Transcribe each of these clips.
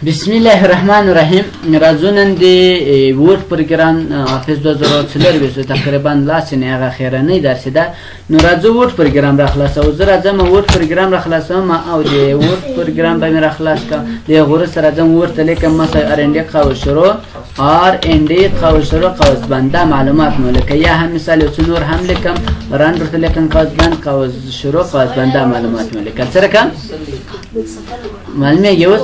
بسم الله الرحمن الرحیم. راځو نن د ووټ پروګرام افیس 2024 تقریبا لاس نه هغه خیرنۍ درس ده. نو راځو ووټ پروګرام را خلاصو. زه راځم ووټ پروګرام را خلاصوم او د ووټ پروګرام به مې را خلاص کا. د غوړ سره راځم ووټ ته لیکم مثلا ارنډي قاو شروع RND قاو شروع قوس بنده معلومات مو لیکه یا هم مثال یو څو نور هم لیکم ران ورته لیکم قوس بند قوس شروع قوس بنده معلومات مو لیکه سره کوم معلومه یوس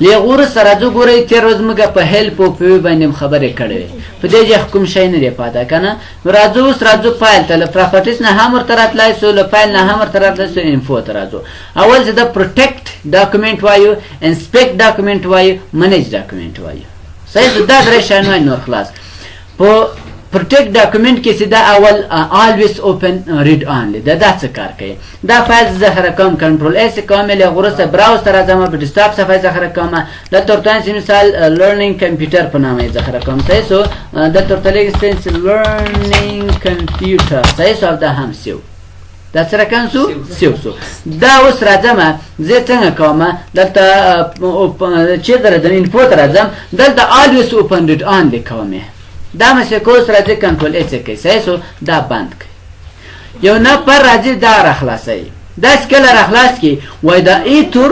لیغور سره جو ګورې تیر ورځ موږ په هیلپ او په باندې خبرې کړې په دې ځکه کوم شی نه دی پاته کنه. راځو فایل ته پراپرټیز نه هم ورته راتلای سو له فایل نه هم ورته راتلای سو انفو ته راځو. اول څه د پروټیکټ ډاکومنت وایو انسپیکټ ډاکومنت وایو منیج ډاکومنت وایو. صحیح دا درې شانه نور خلاص. په پروټیکټ ډاکومنت کې سیده اول always open read only دا څه کار کوي. دا فایل ذخیره کوم کنټرول اس کامل غوړه براوز تر ازمه په ډیسکټاپ صفحه ذخیره کوم د تورتان مثال لرنینګ کمپیوټر په نامه ذخیره کوم. صحیح سو د تورتلګ سنس لرنینګ کمپیوټر صحیح سو دا هم سیو دا سره کنسو سیو دا اوس راځم زه څنګه کوم دلته چې درته انفو تر ازم دلته always open read only کوم دا مې کوس راځي کنټرول اس کې صحیح سو دا بند کړئ. یو نفر راځي دا راخلاصي دا سکل راخلاص کی وای دا ایتور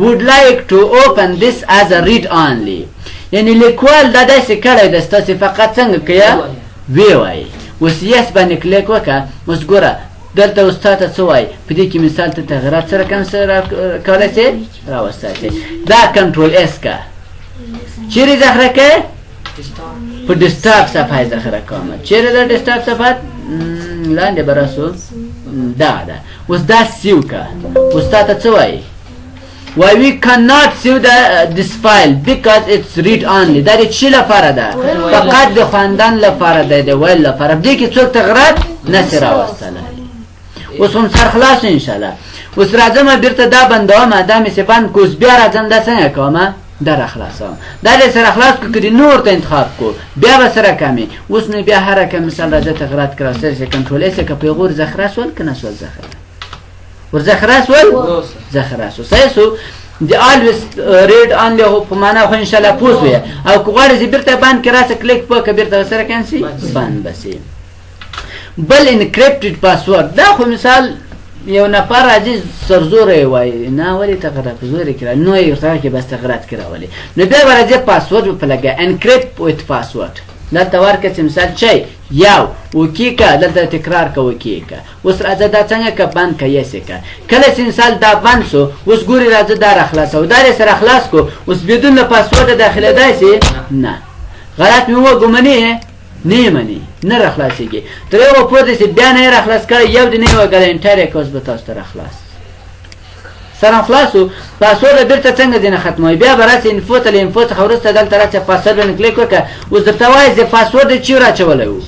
would like to open this as a read only یعنی لیکوال دا داسې کړی د ستاسو فقط څنګه کیا وی وای اوس یس باندې کلیک وکړه. اوس ګوره دلته استاد څه وای په دې کې مثال ته تغیرات سره کوم سره کولای شي راوستای دا کنټرول اس کا چیرې ذخیره کړئ په ډیسکټاپ صفحه ذخیره کوم. چیرې د ډیسکټاپ صفحه لاندې براسو دا اوس دا سیو کا استاد څه وای why we cannot save this file because it's read only دا د چی لپاره ده فقط د خواندن لپاره ده د ویل لپاره دې کې څوک تغیرات نشي راوستلای. اوس هم سر خلاص ان شاء الله. اوس راځم بیرته دا بندوم دا مې سپان کوس بیا راځم دا څنګه کوم دا را خلاصوم دا دې سره خلاص کو کړي نور ته انتخاب کو بیا به سره کمی. اوس نو بیا هر کوم مثال راځي تغیرات کړه سره کنټرول اس کې پیغور ذخیره سول کنه سول ذخیره ور ذخیره سول ذخیره سو صحیح سو د always read only په معنا خو ان شاء الله پوښوي او کوغړ زی بیرته باندې کراسه کلیک په کبیرته سره کانسي باندې بسې بل انکریپټډ پاسورد دا خو مثال یو نفر راځي سرزورې وای نه ولې تغیرات زورې کړه نو یو ځای کې بس تغیرات کړه ولې نو بیا راځي پاسورد په لګه انکریپټ وذ پاسورد دلته ورکه چې مثال چي یو وکیکا دلته تکرار کوي کیکا. اوس راځه دا څنګه ک بند کوي سکه کله چې مثال دا بند سو اوس ګوري راځه دا خلاصو دا سره خلاص کو اوس بدون پاسورد داخله دایسي نه غلط مې و ګمنی نه مني نه راخلاصيږي تر یو په دې چې بیا نه راخلاص کړي یو دې نه وګړي انټر کوس به تاسو ته راخلاص سره خلاصو پاسورد بیرته څنګه دینه ختموي بیا براسي انفو ته انفو څخه ورسته دلته راځي پاسورد باندې کلیک وکړه اوس درته وایي چې پاسورد چی راچولای وو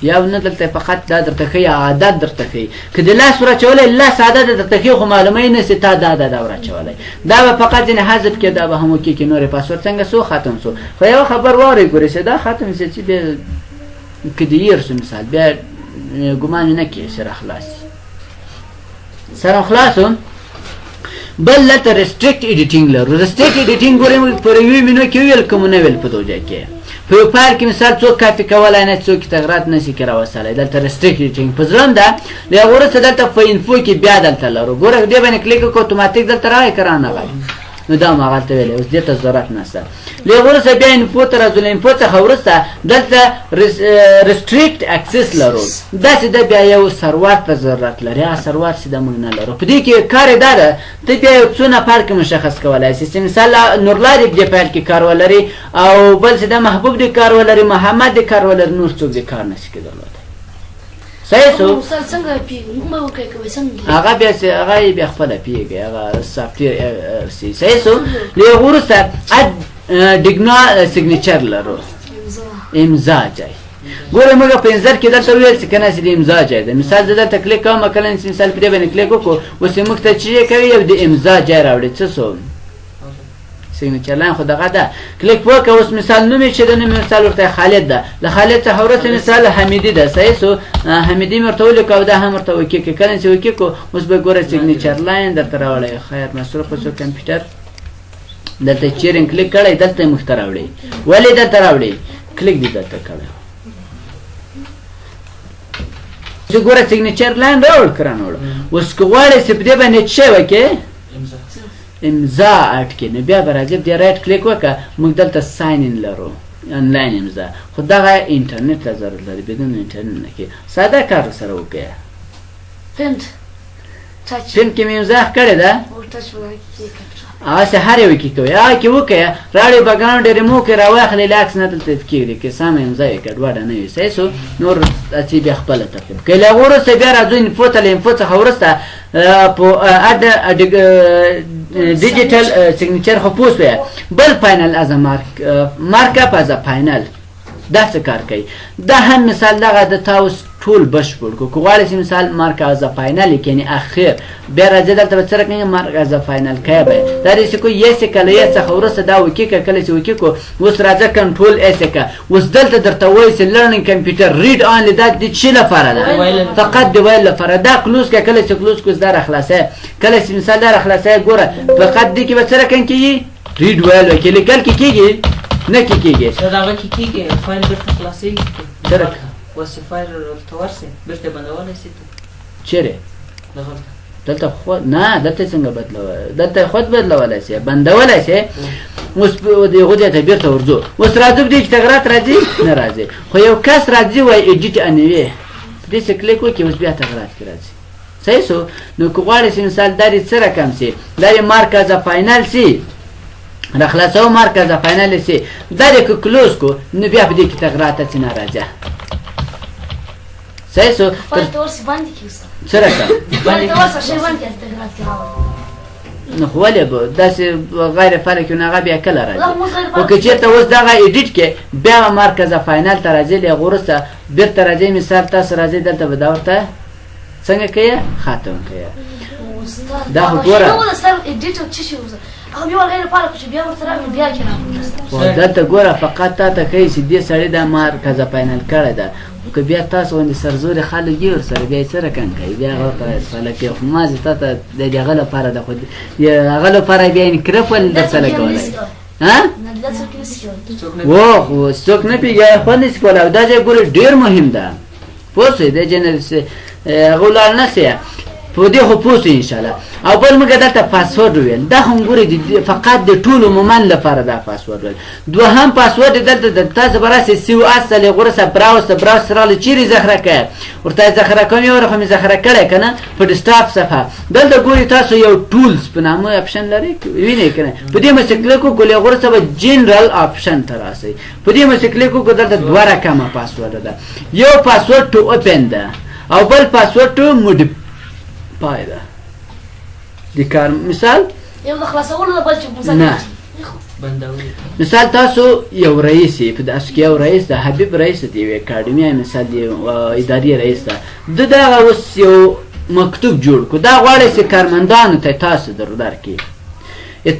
یو نه دلته فقط دا درته خي عادت درته خي کله لاس راچولای لاس عادت درته خي خو معلومه نه سي تا دا راچولای دا به فقط نه حذف کې دا به هم کې نور پاسورد څنګه سو ختم سو خو یو خبر واره ګورې چې دا ختم شي چې به کدیر سو مثال بیا ګمان نه کې سره خلاصو بل لته ریسټریکټ ایډیټینګ لرو. ریسټریکټ ایډیټینګ ګورم پر یو مینو کې ویل کوم نه ویل په دوجه کې په فایل کې مثال څوک کاپی کولای نه څوک تغیرات نشي کړه وساله دلته ریسټریکټ ایډیټینګ په ځلم دا له ورسره دلته په انفو کې بیا دلته لرو ګوره دې باندې کلیک کو اتوماتیک دلته راځي کرانه غواړي نو دا ما غلطه ویلې اوس دې ته ضرورت نشته له ورسره بیا انفو تر ازل انفو څخه ورسره دلته ریسټریکټ اکسس لرو دا چې د بیا یو سرور ته ضرورت لري سرور چې د موږ نه لرو په دې کې کار اداره ته بیا یو څونه فرق مشخص کولای شي مثال نورلاری دې فایل کې کار ولري او بل چې د محبوب دې کار ولري محمد دې کار ولري نور څوک دې کار نشي کېدلای. صحیح سو څنګه پیګو مو کوي څنګه هغه بیا خپل پیګي هغه سافټویر سي صحیح سو له ورسره ډیګنا سیګنیچر لرو امضا ځای ګوره موږ په انځر کې دلته ویل چې کنه چې امضا ځای ده مثال دلته کلیک کوم کله چې مثال په دې باندې کلیک وکړو اوس موږ ته چې کوي یو د امضا ځای راوړي څه سو سیګنیچر لاین خو دغه ده کلیک وکړه اوس مثال نوم چې د نوم مثال ورته خالد ده له خالد څخه ورته مثال حمیدی ده صحیح سو حمیدی مرته ولیکو دا هم ورته وکړي کله چې وکړو اوس به ګوره سیګنیچر لاین درته راوړي خیر مصرف په کمپیوټر دلته چیرنګ کلیک کړی دلته مخ ته راوړي ولې دلته راوړي کلیک دې دلته کړی زه ګوره سیګنیچر لاین راوړ کړه نو اوس که غواړې چې په دې باندې څه وکړې امضا اټ کې نو بیا به راځي دې رایټ کلیک وکړه موږ دلته ساین ان لرو آنلاین امضا خو دغه انټرنیټ ته ضرورت لري بدون انټرنیټ نه کې ساده کار سره وکړه پینټ ټچ پین کې مې امضا کړې ده او ټچ ولای کې هسې هر یو کې کوي کې وکړه راړې بګراونډ ریمو کې راواخلې لاکس نه دلته کېږدي کې سم امضا یې کړ ډوډه نه وي صحیح سو نور اچې بیا خپله ترتیب که له هغه وروسته بیا راځو انفو ته له انفو څخه وروسته په ډیجیټل سیګنیچر خو پوه شوې بل فاینل از مارک اپ از فاینل دا څه کار کوي دا هم مثال دغه د تاسو ټول بشپړ کو غواړئ چې مثال مارک از فاینل یعنی اخر بیا راځي دلته به سره کوي مارک از فاینل کوي دا دې کو یې کله یې څخه ورسره دا وکی کله چې وکی کو اوس راځه کنټرول اس کا اوس دلته درته وایي چې لرنینګ کمپیوټر ریډ اون دا د چی لپاره ده فقط د ویل لپاره دا کلوز کله چې کلوز کو زړه خلاصه کله چې مثال دا خلاصه ګوره فقط دې کې به سره کوي ریډ ویل کې لیکل کېږي نه کېږي دا کې کېږي فایل به خلاصي سره واسه فایل ورته بیرته بندولای شي چیرې دلته خو نه دلته څنګه بدلوه دلته خود بدلولای شي بندولای شي اوس دغه ته بیرته ورځو اوس راځو دې چې تغیرات راځي نه راځي خو یو کس راځي وای ایډیټ انوي دې څه کلیک وکړي اوس بیا تغیرات راځي صحیح سو نو کو غواړئ چې مثال داري سره کم سي داري مارکز فاینل سي راخلاصو مارکز فاینل سي داري کو کلوز کو نو بیا په دې کې تغیرات نه راځي صحیح سو فایل تور سی باندې کیسه سره کا فایل تور څه شی باندې انتګرات کراوه نو خو ولې به داسې غیر فعال کې نه هغه بیا کله راځي او که چېرته اوس دغه ایډیټ کې بیا مرکز فاینل ته راځي له هغه وروسته بیرته راځي مثال تاسو راځي دلته به دا ورته څنګه کوي ختم کوي دا خو ګوره هغه یو غیر فعال چې بیا ورته راغلی بیا کړه دلته ګوره فقط تا ته کوي چې دې سړی د مرکز فاینل کړی ده که بیا تاسو باندې سرزوري خلک یې ورسره بیا یې سره کم کوي بیا هغه په فعاله کوي خو ما زه تا ته د هغه لپاره ده خو هغه لپاره بیا انکرپل درسره کولی ها و څوک نه پوهېږي خو نه شي کولی او دا ځای ګورې ډېر مهم ده پوه شوې د جنرال هغه ولاړ نه سي په دې خو پوه شئ انشاءالله او بل موږ دلته پاسورډ وویل دا هم ګورئ فقط د ټولو مومن لپاره دا پاسورډ ویل دوهم پاسورډ دلته د تاسو به راسئ سی او اس له غوره براوس راغلی چیرې ذخیره کوئ ورته یې ذخیره کوم یو رقم یې ذخیره کړی که نه په ډسټاپ صفحه دلته ګورئ تاسو یو ټولز په نامه اپشن لرئ وینئ که نه په دې باندې کلیک وکړو له غوره به جنرال اپشن ته راسئ په دې باندې کلیک وکړو دلته دوه رقمه پاسورډ ده یو پاسورډ ټو اوپن ده او بل پاسورډ ټو پایده د کار مثال یو د خلاصولو نه بل چې نه مثال تاسو یو رئیس په داسې کې یو رئیس د حبیب رئیس دی یو اکاډمي مثال دی اداري رئیس ده دغه اوس یو مکتوب جوړ کو دا غواړي چې کارمندانو ته تاسو درکړي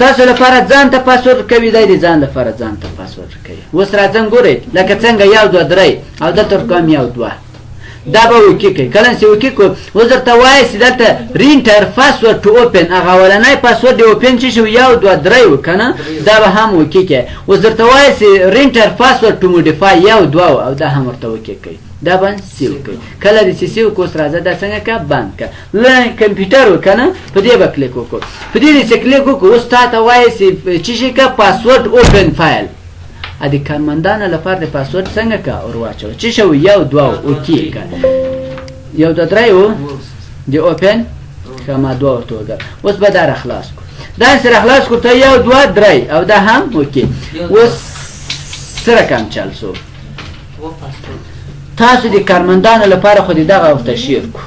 تاسو لپاره ځان ته پاسورډ کوي دی ځان لپاره ځان ته پاسورډ کوي اوس راځم ګورئ لکه څنګه یو دوه درې او دلته کوم یو دوه دا به وکی کوي کله چې وکی کو اوس درته وایي چې دلته رینټر پاسورډ ټو اوپن هغه اولنی پاسورډ دی اوپن چې شو یو دوه درې و که نه دا به هم وکی کوي اوس درته وایي چې رینټر پاسورډ ټو موډیفای یو دوه او دا هم ورته وکی کوي دا به سیو کوي کله چې سیو کو اوس راځه دا څنګه که بند که له کمپیوټر و که نه په دې به کلیک وکړو په دې چې کلیک وکړو اوس تا ته وایي چې چې شي که پاسورډ اوپن فایل ا د کارمندانو لپاره د پاسورډ څنګه کا اور واچو چې شو یو دوه او کی کا یو دوه درې و دی اوپن کما دوه توګه اوس به دا خلاص کو دا سره خلاص کو ته یو دوه درې او دا هم اوکی اوس سره کم چل سو تاسو د کارمندانو لپاره خو دغه او تشیر کو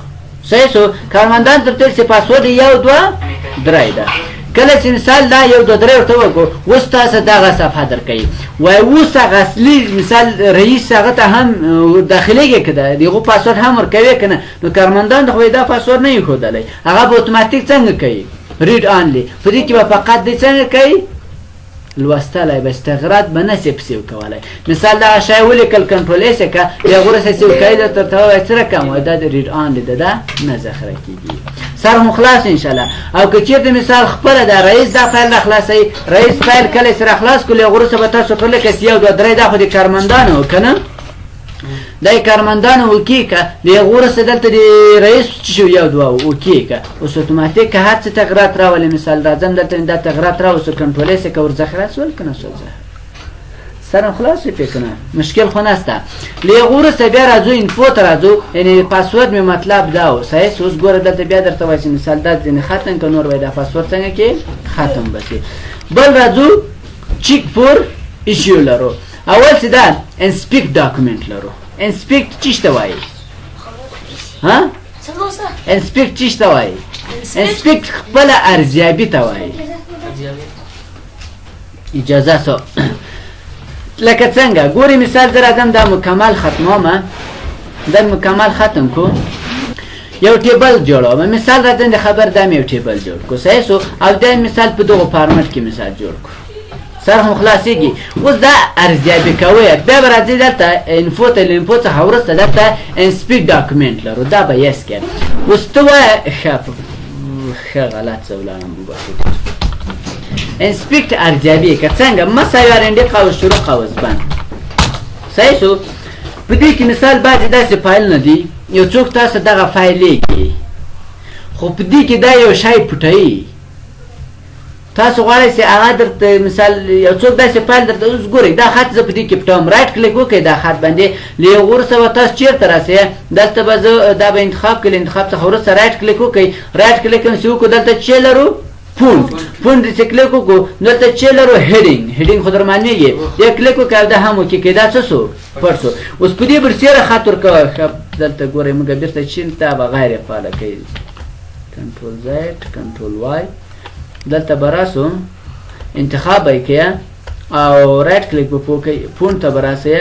صحیح سو کارمندان تر څو پاسورډ یو دوه درې ده کله چې مثال دا یو دوه درې ورته وکړو اوس تاسو دغه صفحه درکوي وایي اوس هغه اصلي مثال رئیس هغه ته هم داخلیږي که دغه پاسورډ هم ورکوي که نه نو کارمندان خو دا پاسورډ نه ایښودلی هغه به اتوماتیک څنګه کوي ریډ آنلی په دې کې به فقط دی څنګه کوي لوستلی به استغراق به نسی پسیو کولی مثال دا شای ولیکل کنټرول ایسه که بیا غوره سیو کوي در ترته وای څه رقم وای دا د ریډ آن دی دا نه ذخیره کیږي سر هم خلاص انشاءالله او که چیرته مثال خپله دا رئیس دا فایل را خلاصوي رئیس فایل کله سره خلاص کړو غوره سه به تاسو ټوله کس یو دوه درې دا خو د کارمندانو که نه دا کارمندانو وکي که د غوره سه دلته د رئیس څه شو یو دوه وکي که اوس اتوماتیک که هر څه تغیرات راولي مثال راځم دلته دا تغیرات راوستو کنټرول ایسه که ور ذخیره سول که نه سول سرم خلاص پی کنه مشکل خو نسته لیغه وروسته بیا راځو انفو ته راځو یعنی پاسورد مې مطلب دا و صحیح اوس ګوره دلته بیا درته وایي چې مثال دا ځینې ختم که نور وایي دا پاسورد څنګه کې ختم بسي بل راځو چیک فور ایشیو لرو اول چې دا انسپیکټ ډاکومنټ لرو انسپیکټ چیش ته وایي ها انسپیکټ چیش ته وایي انسپیکټ خپله ارزیابي ته وایي اجازه سو لکه څنګه ګوري مثال زه راځم دا مکمل ختمومه دا مکمل ختم کو یو ټیبل جوړوم مثال راځم د خبر دا مې یو ټیبل جوړ کو صحیح سو او دا مثال په دغه فارمټ کې مثال جوړ کو سر هم خلاصېږي اوس دا ارزیابي کوئ بیا به راځئ دلته انفو ته له انفو څخه وروسته دلته انسپیک ډاکومنټ لرو دا به یس کړ اوس ته وایه ښه غلط څه ولاړم وبخښئ انسپیکت ارزیابی که څنګه مساوي ارنډي قوس شروع قوس بند صحیح شو په دې کې مثال بعضې داسې فایل نه دي یو څوک تاسو دغه فایل لیکي خو په دې کې دا یو شی پټوي تاسو غواړئ چې هغه درته مثال یو څوک داسې فایل درته اوس ګورئ دا خط زه په دې کې پټوم رایټ کلیک وکړئ دا خط باندې له یو وروسته به تاسو چېرته راسئ دلته به زه دا به انتخاب کړئ له انتخاب څخه وروسته رایټ کلیک وکړئ رایټ کلیک هم چې وکړو دلته چې لرو پوند چې کلیک وکړو دلته چې لرو هیډینګ خو در معلومیږي یا کلیک وکړو دا هم وکړئ دا څه سو پټ سو اوس په دې برسېره خط ورکوه دلته ګورئ موږ بېرته چین ته به غیر فعاله کوي کنټرول زیډ کنټرول وای دلته به راسو انتخاب به یې کوئ او رایټ کلیک به وکړئ پوند ته به راسئ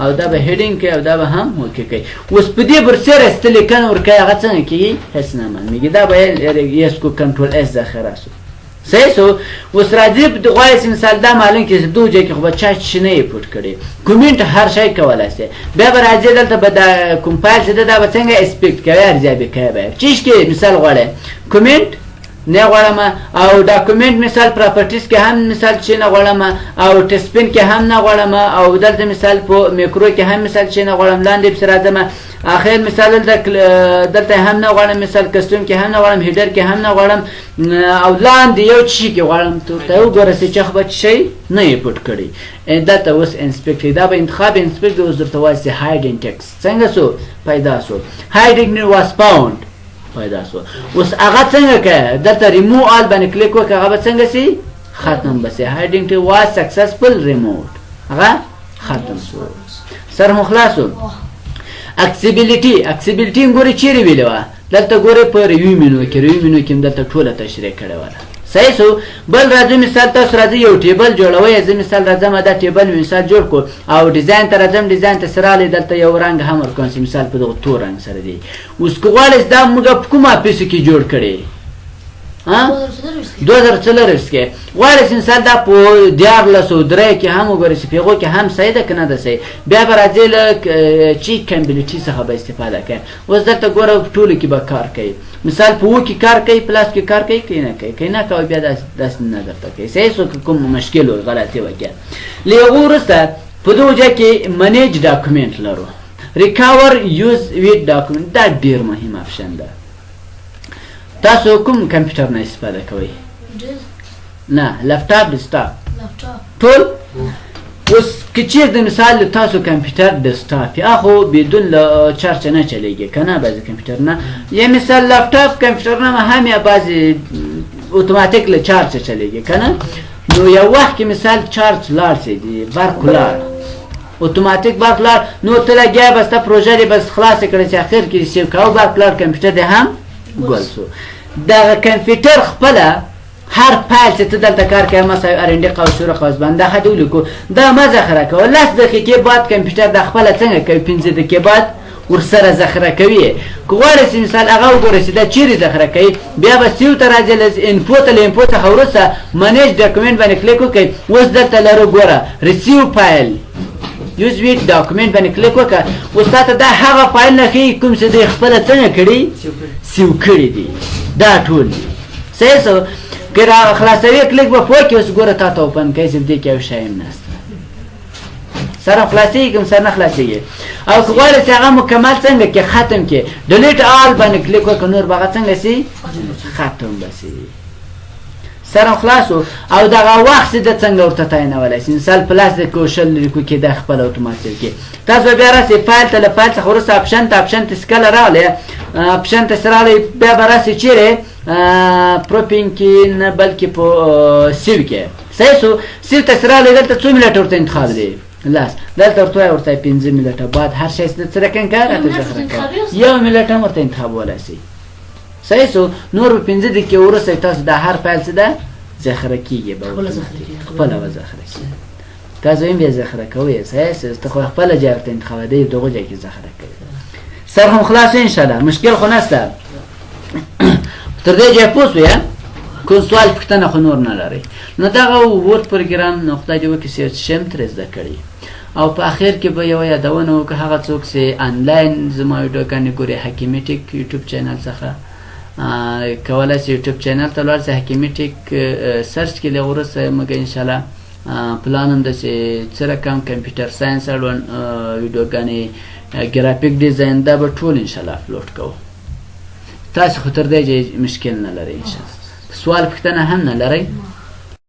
او دا به هیډینګ کوي او دا به هم اوکې کوي اوس په دې برسېره ستې لیکنه ورکوي هغه څنګه کېږي هېڅ نه معلومېږي دا به یې یس کو کنټرول اس ذخیره سو صحیح سو اوس راځي غواړئ چې مثال دا معلوم کړي چې دغه ځای کې خو به چا چې نه یې پټ کړي کومنټ هر شی کولی شي بیا به راځي دلته به دا کمپایل چې ده دا به څنګه اسپیکټ کوي ارزیابي کوي به چیش کې مثال غواړئ کومنټ نه غواړم او ډاکومنټ مثال پراپرټیز کې هم مثال چې نه غواړم او ټسپین کې هم نه غواړم او دلته مثال په میکرو کې هم مثال چې نه غواړم لاندې پسې راځم اخر مثال دلته هم نه غواړم مثال کسټوم کې هم نه غواړم هیډر کې هم نه غواړم او لاندې یو شي کې غواړم ته وګوره چې خو به شي نه یې پټ کړي دلته اوس انسپیکټ دا به انتخاب انسپیکټ اوس درته وایي چې هایډینګ ټیکسټ څنګه سو پیدا سو هایډینګ واز فاوند پیدا سو اوس هغه څنګه که دلته ریمو آل باندې کلیک وکړه هغه به څنګه سي ختم به سي هایډینګ ټی واز سکسسفل ریموټ هغه ختم سو سر مو خلاصو اکسیبیلیټي ګورئ چیرې ویلې وه دلته ګورئ په ریویو مینو کې هم دلته ټوله تشریح کړې وله صحیح سو بل راځو مثال تاسو راځئ یو ټیبل جوړوئ زه مثال راځم دا ټیبل مې مثال جوړ کړو او ډیزاین ته راځم ډیزاین ته سره راغلی دلته یو رنګ هم ورکوم چې مثال په دغه تور رنګ سره دی اوس که غواړئ دا موږ په کوم اپیسو کې جوړ کړی 2040 کې غواړئ چې مثال دا په 1403 کې هم وګورئ چې په هغو کې هم صحیح ده که نه ده صحیح بیا به راځئ له چیک کمبلیټي څخه به استفاده کوئ اوس دلته ګوره ټولو کې به کار کوي مثال په و کې کار کوي پلاس کې کار کوي که نه کوي که نه کوي بیا داسې نه درته کوي صحیح سو که کوم مشکل و غلطي وکړه له هغو وروسته په دغو ځای کې منیج ډاکومنټ لرو ریکاور یوز ویت ډاکومنټ دا ډېر مهم آپشن ده تاسو کوم کمپیوټر نه استفاده کوئ نه لپټاپ ډیسکټاپ ټول اوس که چیرته مثال تاسو کمپیوټر ډیسکټاپ یا خو بدون له چارج نه چلیږي که نه بعضې کمپیوټر نه یا مثال لپټاپ کمپیوټر نه هم یا بعضې اتوماتیک له چارج چلیږي که نه نو یو وخت کې مثال چارج لاړ شي برق لاړ اتوماتیک برق لاړ نو ته لګیا به ستا پروژه دې بس خلاصې کړې چې اخر کې سیو کوه برق لاړ کمپیوټر دې هم ګل سو دغه کمپیوټر خپله هر فایل چې ته دلته کار کوې مثلا ارنډي قوس شروع قوس بند دا خدې ولیکو دا مه ذخیره کوه 10 دقیقې بعد کمپیوټر دا خپله څنګه کوي 15 دقیقې بعد ورسره ذخیره کوي که غواړئ چې مثال هغه وګورئ چې دا چیرې ذخیره کوي بیا به سیو ته راځئ له انفو ته له انفو څخه وروسته منیج ډاکومنټ باندې کلیک وکړئ اوس دلته لرو ګوره ریسیو فایل یوز ویټ ډاکومنټ باندې کلیک وکړه اوس تاته دا هغه فایل نه ښیي کوم چې دوی خپله څنګه کړي سیو کړي دي دا ټول دي صحیح څه که را خلاصوي کلیک به پوه کړي اوس ګوره تا ته اوپن کوي چې دې کې یو شی هم نشته سره خلاصېږي که سره نه خلاصېږي او که غواړې چې هغه مکمل څنګه کې ختم کې ډلیټ آل باندې کلیک وکړه نور به هغه څنګه سي ختم به سي سره خلاص او دغه وخت د څنګه ورته تعینولی شي مثال پلاس د کوشل لیکو کې د خپل اتوماتیک کې تاسو بیا راسئ فایل ته له فایل څخه وروسته اپشن ته کله راغلی اپشن ته راغلی بیا به راسئ چیرې پروپین کې نه بلکې په سیو کې صحیح سو سیو ته راغلی دلته څو منټه ورته انتخاب دی لاس دلته ورته 15 منټه بعد هر شی څه رقم کار یو منټ هم ورته انتخابولی شي صحیح سو نور په 15 دقیقې وروسته تاسو د هر فایل څه ده ذخیره کیږي به خپله به ذخیره کیږي تاسو هم بیا ذخیره کوئ صحیح سو ته خو خپله ځای ورته انتخابوئ دغه ځای کې ذخیره کوئ سر هم خلاص انشاءالله مشکل خو نشته تر دې ځایه پوه شوې کوم سوال پوښتنه خو نور نه لرئ نو دغه ورډ پروګرام نو خدای دې وکړي چې شم ترې زده کړي او په اخر کې به یوه یادونه وکړه هغه څوک چې آنلاین زما ویډیوګانې ګوري حکیمیټک یوټیوب چینل څخه کولای شي یوټیوب چینل ته لاړ شي حکیمیټک سرچ کې له وروسته موږ انشاءالله پلان هم ده چې څه رقم کمپیوټر ساینس اړوند ویډیوګانې ګرافیک ډیزاین دا به ټول انشاءالله اپلوډ کوو تاسو خو تر دې مشکل نه لرئ انشاءالله سوال پوښتنه هم نه لرئ